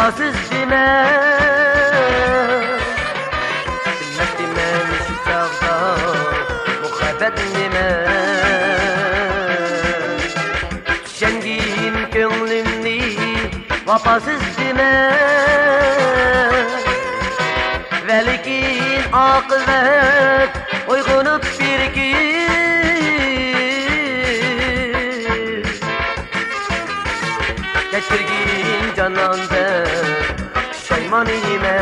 vafasız deme. Bilmez demem şu çağda muhabbet neme. Düşendiğim gönlümni vafasız deme. Velikin akıbet uygunup bir gün geçirgin cananda şeymanime.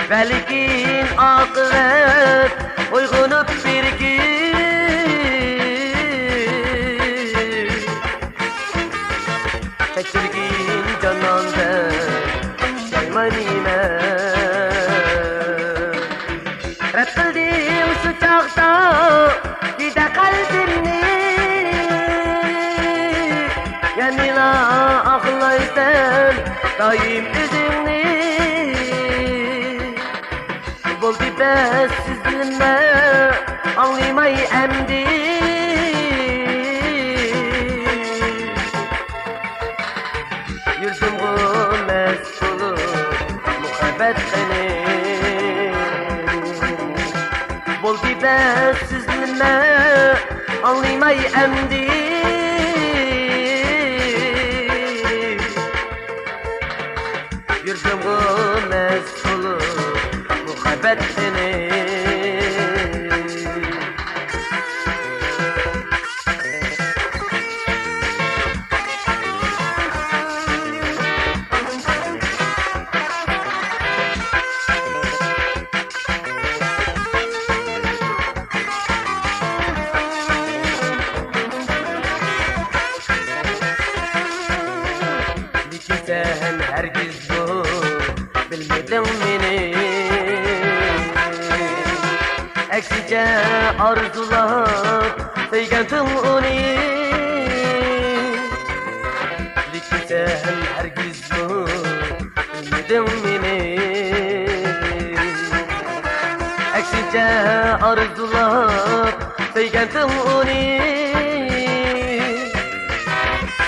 Velikin akıbet uygunup bir gün geçirgin cananda şeymanime. Reddildim şu çağda gide kalbimni. Yanına ağlaysan daim üzünni. Buldu bezsizliğime anlamayı emdi. Yüzüm bu mesulü muhabbet seni. Buldu bezsizliğime anlamayı emdi. Yüzüm bu mesulü muhabbet seni. Sen hergiz bu bilmedin beni. Eksice arzulap söygentin onu. Lekin sen hergiz bu bilmedin beni. Eksice arzulap söygentin onu.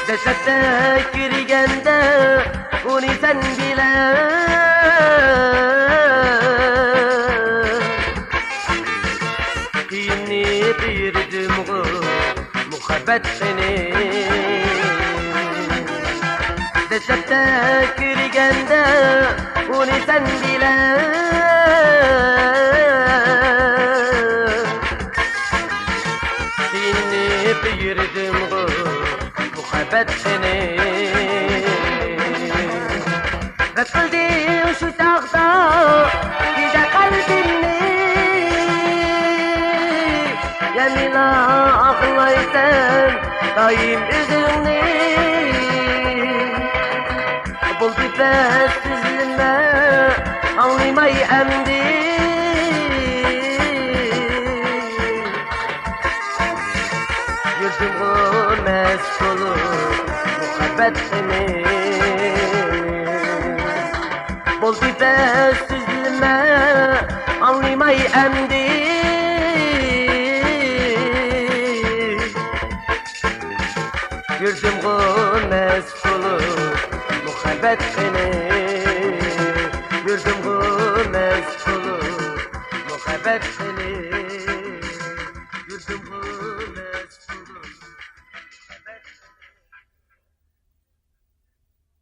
Desette girgende onu sen bile. Dinleyip yürüdüm bu muhabbet seni. Desette girgende onu sen bile. Dinleyip yürüdüm bu muhabbet seni. Reddildim şu çağda gide kalbimni. Yanına ağlaysan daim üzünni. Buldu bezsizliğime anlamayı emdi. Yüzüm o mesulü muhabbet seni. Buldu bezsizliğime anlamayı emdi. Yüzüm o mesulü muhabbet seni. Yüzüm o mesulü muhabbet seni.